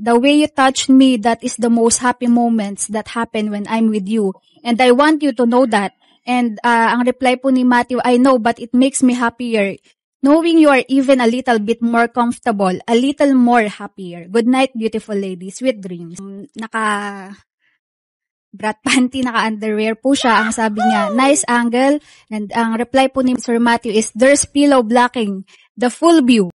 The way you touched me, that is the most happy moments that happen when I'm with you. And I want you to know that. And ang reply po ni Matthew, I know, but it makes me happier. Knowing you are even a little bit more comfortable, a little more happier. Good night, beautiful lady. Sweet dreams. Brat panty, naka-underwear po siya. Ang sabi niya, nice angle. And ang reply po ni Sir Matthew is, there's pillow blocking the full view.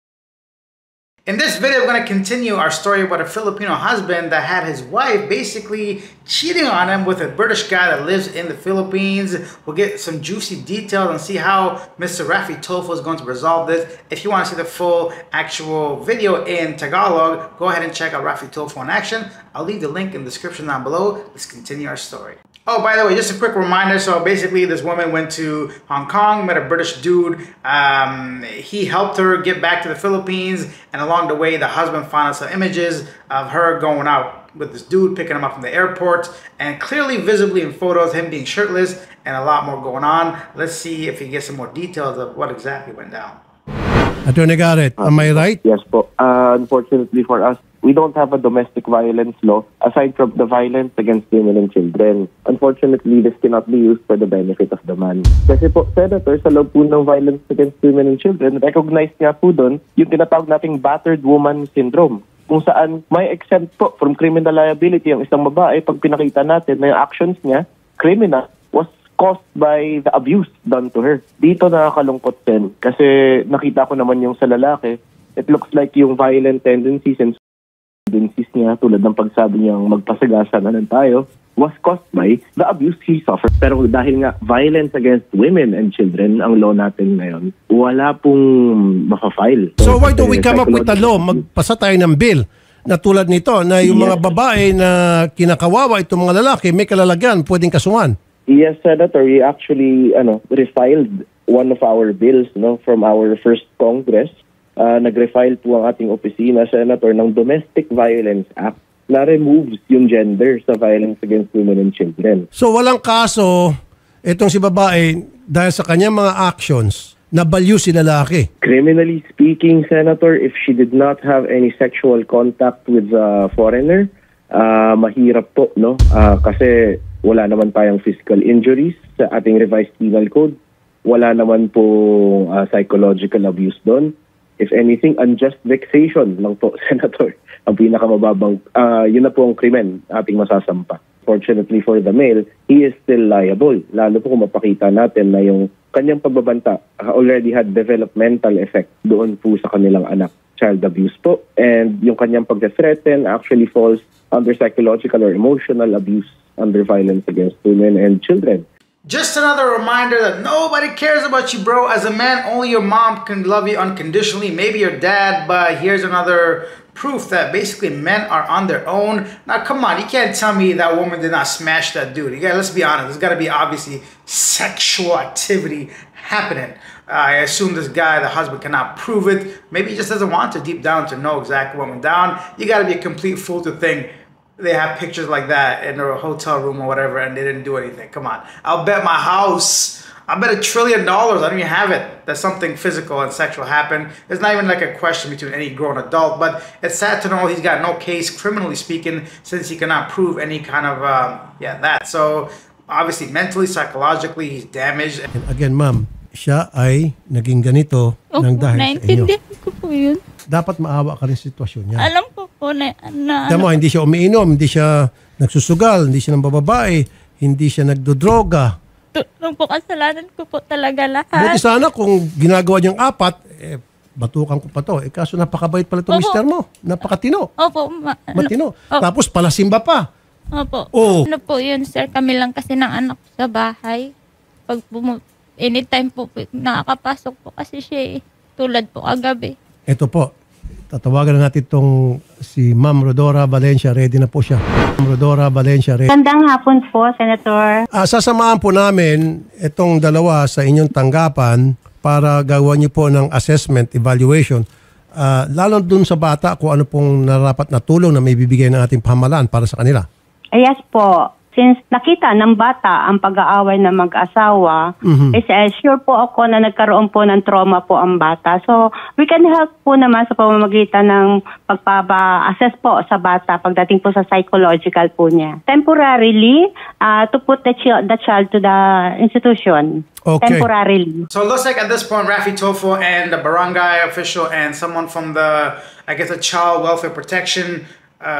In this video, we're going to continue our story about a Filipino husband that had his wife basically cheating on him with a British guy that lives in the Philippines. We'll get some juicy details and see how Mr. Raffy Tulfo is going to resolve this. If you want to see the full actual video in Tagalog, go ahead and check out Raffy Tulfo in action. I'll leave the link in the description down below. Let's continue our story. Oh, by the way, just a quick reminder. So basically, this woman went to Hong Kong, met a British dude. He helped her get back to the Philippines. And along the way, the husband found out some images of her going out with this dude, picking him up from the airport. And clearly, visibly in photos, him being shirtless and a lot more going on. Let's see if he gets some more details of what exactly went down. Attorney Garrett, am I right? Yes po. Unfortunately for us, we don't have a domestic violence law aside from the violence against women and children. Unfortunately, this cannot be used for the benefit of the man. Kasi po, Senator, sa loob po ng violence against women and children, recognize nga po doon yung tinatawag nating battered woman syndrome, kung saan may exempt po from criminal liability ang isang babae pag pinakita natin na yung actions niya, criminal, was caused by the abuse done to her. Dito nakakalungkot din kasi nakita ko naman yung sa lalaki, it looks like yung violent tendencies and tendencies niya tulad ng pagsabi niyang magpasagasa na lang tayo was caused by the abuse he suffered. Pero dahil nga violence against women and children ang law natin ngayon, wala pong maka-file. So why do we come up with a law? Magpasa tayo ng bill na tulad nito na yung mga babae na kinakawawa itong mga lalaki may kalalagyan, pwedeng kasuhan. Yes, Senator, we actually refiled one of our bills from our first Congress. Nag-refile po ang ating opisina, Senator, ng Domestic Violence Act na removes yung gender sa violence against women and children. So walang kaso itong si babae dahil sa kanyang mga actions na balyo si lalaki? Criminally speaking, Senator, if she did not have any sexual contact with a foreigner, mahirap po, no? Kasi wala naman tayong physical injuries sa ating revised penal code. Wala naman po psychological abuse doon. If anything, unjust vexation lang po, Senator. Ang pinakamababang, yun na po ang krimen ating masasampa. Fortunately for the male, he is still liable. Lalo po kung mapakita natin na yung kanyang pagbabanta already had developmental effect doon po sa kanilang anak. Child abuse po. And yung kanyang pag-threaten actually falls under psychological or emotional abuse under violence against women and children. Just another reminder that nobody cares about you, bro. As a man, only your mom can love you unconditionally. Maybe your dad, but here's another proof that basically men are on their own. Now, come on, you can't tell me that woman did not smash that dude. Let's be honest. There's got to be obviously sexual activity happening. I assume this guy, the husband, cannot prove it. Maybe he just doesn't want to deep down to know exactly what went down. You got to be a complete fool to think they have pictures like that in their hotel room or whatever and they didn't do anything. Come on. I'll bet my house, I bet $1 trillion, I don't even have it, that something physical and sexual happened. It's not even like a question between any grown adult, but it's sad to know he's got no case, criminally speaking, since he cannot prove any kind of, that. So, obviously, mentally, psychologically, he's damaged. And again, ma'am, siya ay naging ganito ng dahil sa inyo. Naintindihan ko po yun. Dapat maawa ka rin sa sitwasyon niya. Alam ko po na Tama, hindi siya umiinom, hindi siya nagsusugal, hindi siya nambababae, hindi siya nagdodroga. Nung po kasalanan ko po talaga lahat. Buti sana kung ginagawa niyang apat, batukan ko pa to. Kaso napakabait pala itong mister mo. Napakatino. Opo. Matino. Tapos palasimba pa. Opo. Oh. Ano po yun, sir? Kami lang kasi ng anak ko sa bahay. Pag anytime po nakakapasok po kasi siya tulad po kagabi. Ito po, tatawagan na natin itong si Ma'am Rodora Valencia. Ready na po siya. Ma'am Rodora Valencia. Ready. Magandang hapon po, Senator. Sasamahan po namin itong dalawa sa inyong tanggapan para gawa niyo po ng assessment, evaluation. Lalo dun sa bata kung ano pong narapat na tulong na may bibigay ng ating pamahalaan para sa kanila. Yes po. Since nakita ng bata ang pag-aaway ng mag-asawa, sure po ako na nagkaroon po ng trauma po ang bata. So, we can help po naman sa pamamagitan ng pagpapa-assess po sa bata pagdating po sa psychological po niya. Temporarily, to put the child to the institution. Okay. Temporarily. So it looks like at this point, Rafi Tofo and the barangay official and someone from the, I guess, the Child Welfare Protection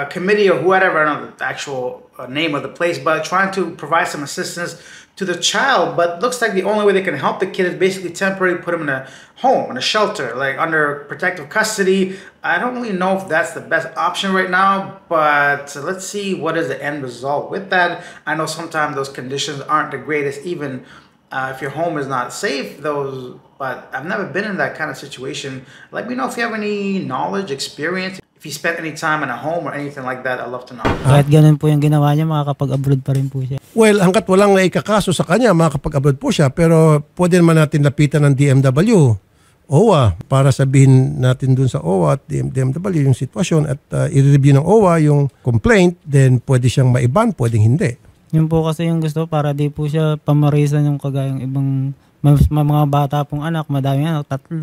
Committee or whatever, I don't know the actual name of the place, but trying to provide some assistance to the child. But looks like the only way they can help the kid is basically temporarily put him in a home, in a shelter, like under protective custody. I don't really know if that's the best option right now, but let's see what is the end result with that. I know sometimes those conditions aren't the greatest, even if your home is not safe, but I've never been in that kind of situation. Let me know if you have any knowledge, experience, if you spent any time in a home or anything like that. I'd love to know. Kahit ganun po yung ginawa niya, makakapag-abroad pa rin po siya. Well, hanggat walang naikakaso sa kanya, makakapag-abroad po siya, pero pwede naman natin lapitan ng DMW, OWA, para sabihin natin dun sa OWA at DMW yung sitwasyon at i-review ng OWA yung complaint, then pwede siyang maiban, pwedeng hindi. Yun po kasi yung gusto para di po siya pamarisan yung kagayang ibang mga bata pong anak, madaming anak, 3.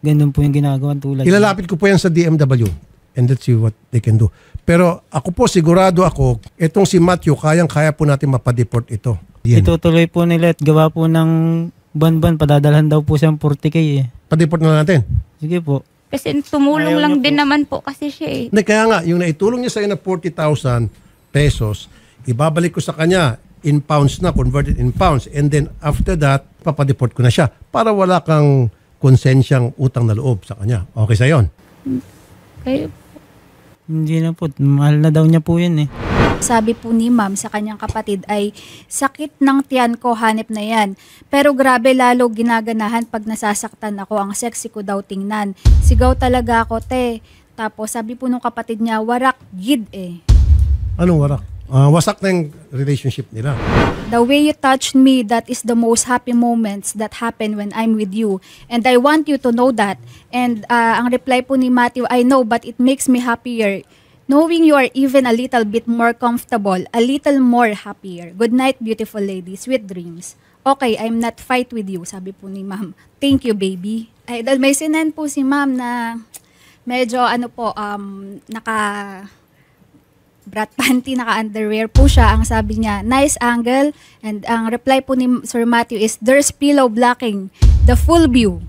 Ganun po yung ginagawa tulad. Ilalapit ko po yan sa DMW and let's see what they can do. Pero ako po, sigurado ako, itong si Matthew, kayang-kaya po natin mapadeport ito. Yan. Itutuloy po nila at gawa po ng ban-ban, padadalhan daw po siyang 40K eh. Padeport na natin. Sige po. Kasi tumulong Ayaw lang niya din po. naman po kasi siya eh. Kaya nga, yung naitulong niya sa na 40,000 pesos, ibabalik ko sa kanya in pounds na, converted in pounds. And then after that, papadeport ko na siya para wala kang konsensyang utang na loob sa kanya. Okay sa yon? Kayo Hindi na po. Mahal na daw niya po yun eh. Sabi po ni ma'am sa kanyang kapatid ay sakit ng tiyan ko, hanip na yan. Pero grabe lalo ginaganahan pag nasasaktan ako, ang sexy ko daw tingnan. Sigaw talaga ako, te. Tapos sabi po nung kapatid niya, warak gid eh. Anong warak? Wasak na yung relationship nila. The way you touched me, that is the most happy moments that happen when I'm with you. And I want you to know that. And ang reply po ni Matthew, I know but it makes me happier. Knowing you are even a little bit more comfortable, a little more happier. Good night, beautiful lady. Sweet dreams. Okay, I'm not fight with you, sabi po ni ma'am. Thank you, baby. Ay, may sinend po si ma'am na medyo brat panty, naka-underwear po siya. Ang sabi niya, nice angle. And ang reply po ni Sir Matthew is, there's pillow blocking the full view.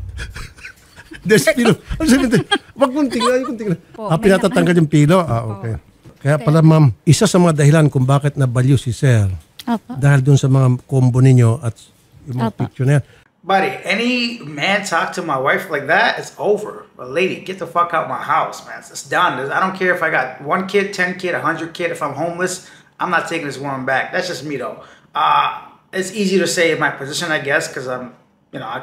There's pillow. Wag kong tingnan. Pinatatanggal yung pillow? Okay. Kaya pala ma'am, isa sa mga dahilan kung bakit nabaliw si Sir, dahil dun sa mga combo ninyo at yung mga picture na yan. Buddy, any man talk to my wife like that, it's over. But lady, get the fuck out of my house, man. It's done. I don't care if I got 1 kid, 10 kid, 100 kid. If I'm homeless, I'm not taking this woman back. That's just me though. It's easy to say in my position, I guess, because I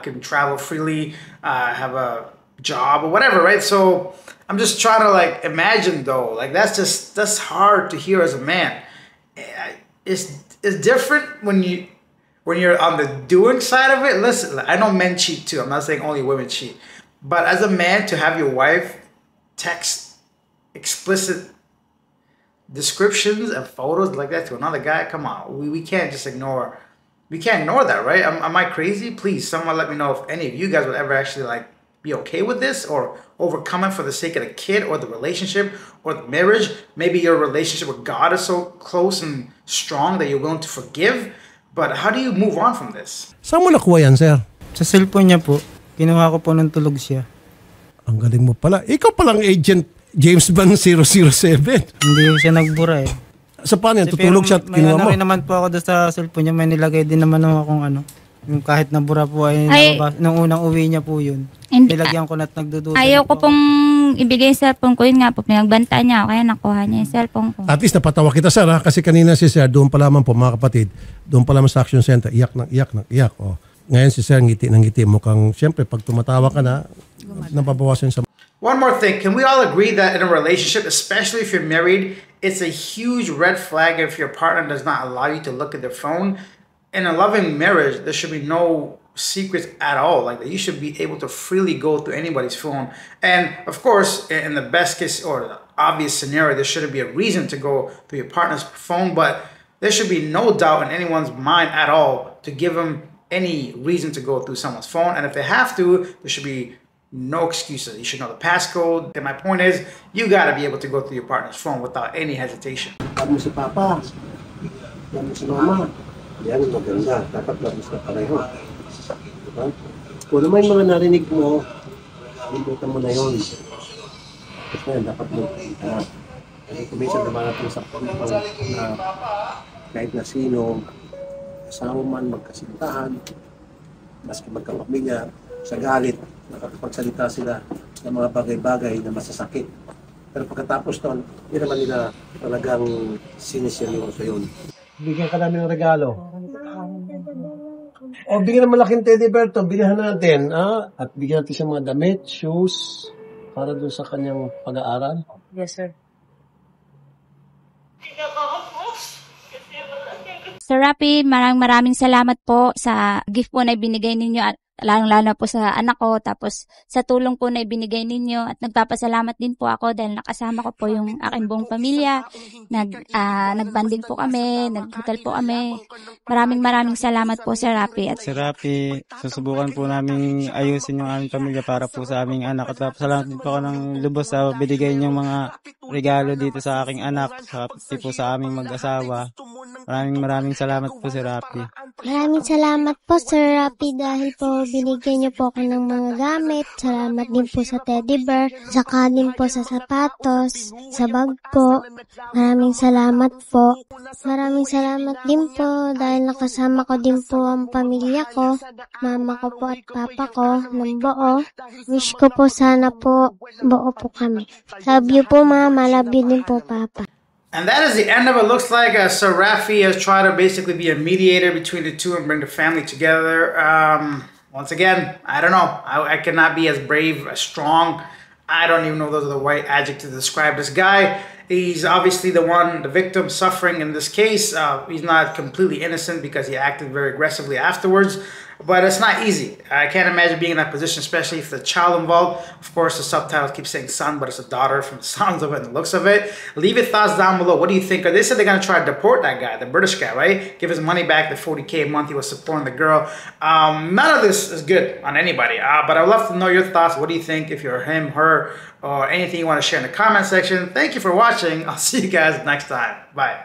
can travel freely, have a job or whatever, right? So I'm just trying to like imagine though, like that's hard to hear as a man. It's different when you're on the doing side of it. Listen, I know men cheat too. I'm not saying only women cheat. But as a man, to have your wife text explicit descriptions and photos like that to another guy, come on. We can't just ignore. We can't ignore that, right? Am I crazy? Please, someone let me know if any of you guys would ever actually like be okay with this or overcome it for the sake of the kid or the relationship or the marriage. Maybe your relationship with God is so close and strong that you're willing to forgive. But how do you move on from this? Saan mo nakuha yan, sir? Sa cellphone niya po, kinuha ko po nung tulog siya. Ang galing mo pala. Ikaw palang agent James Bond 007. Hindi siya nagbura eh. Sa paano yan? Tutulog siya at may kinuha mo? rin naman po ako doon sa cellphone niya. May nilagay din naman ako kung yung kahit nabura po ay nung unang uwi niya po yun. Nilagyan ko na at nagdudusa. Ayaw ko pong ibigay yung cellphone ko. Yun nga po, pinagbanta niya ako. Kaya nakuha niya yung cellphone ko. At least napatawa kita, sir, ha? Kasi kanina si sir, doon pa lamang po mga kapatid, doon pa lamang sa action center, iyak ng iyak. Oh. Ngayon si sir, ngiti ng ngiti. Mukhang, siyempre, pag tumatawa ka na, nababawasan sa... One more thing. Can we all agree that in a relationship, especially if you're married, it's a huge red flag if your partner does not allow you to look at their phone? In a loving marriage, there should be no secrets at all. Like that, you should be able to freely go through anybody's phone. And of course, in the best case or the obvious scenario, there shouldn't be a reason to go through your partner's phone. But there should be no doubt in anyone's mind at all to give them any reason to go through someone's phone. And if they have to, there should be no excuses. You should know the passcode. And my point is, you got to be able to go through your partner's phone without any hesitation. Love mo si Papa, love mo si Mama. Yan ang maganda. Dapat love mo sila pareho. Diba? Kung naman yung mga narinig mo, limutan mo na yun. Kasi yan, dapat mo kita. Kasi kung minsan naman sa punto na kahit na sino, asawa man, magkasintahan, maski magkapamilya, sa galit, nakapagsalita sila ng mga bagay-bagay na masasakit. Pero pagkatapos nun, hindi naman nila talagang siniseryoso yun. Bigyan ka namin ng regalo. O, bigyan ng malaking teddy bear to, bilhan natin. At bigyan natin siya mga damit, shoes, para doon sa kanyang pag-aaral. Yes, sir. Sir Rapi, maraming salamat po sa gift po na ibinigay ninyo at lalong-lalo po sa anak ko, tapos sa tulong po na ibinigay ninyo, at nagpapasalamat din po ako dahil nakasama ko po yung aking buong pamilya. Nagbanding po kami, naghotel po kami. Maraming salamat po, Sir Rapi. At Sir Rapi, susubukan po namin ayusin yung aming pamilya para po sa aming anak. At salamat din po ako ng lubos sa binigay niyong mga regalo dito sa aking anak, pati po sa aming mag-asawa. Maraming salamat po, Sir Rapi. Maraming salamat po, Sir Rapi, dahil po binigyan niyo po ako ng mga gamit. Salamat din po sa teddy bear, saka din po sa sapatos, sa bag po. Maraming salamat po. Maraming salamat din po dahil nakasama ko din po ang pamilya ko, mama ko po at papa ko ng buo. Wish ko po sana po buo po kami. Love you po, Mama. Love you din po, Papa. And that is the end of it. Looks like Sir Rafi has tried to basically be a mediator between the two and bring the family together. Once again, I don't know. I cannot be as brave, as strong. I don't even know those are the right adjectives to describe this guy. He's obviously the victim suffering in this case. He's not completely innocent because he acted very aggressively afterwards. But it's not easy. I can't imagine being in that position, especially if the child involved. Of course, the subtitles keep saying son, but it's a daughter from the sounds of it and the looks of it. Leave your thoughts down below. What do you think? They said they're going to try to deport that guy, the British guy, right? Give his money back, the $40K a month he was supporting the girl. None of this is good on anybody. But I'd love to know your thoughts. What do you think if you're him, her, or anything you want to share in the comment section? Thank you for watching. I'll see you guys next time. Bye.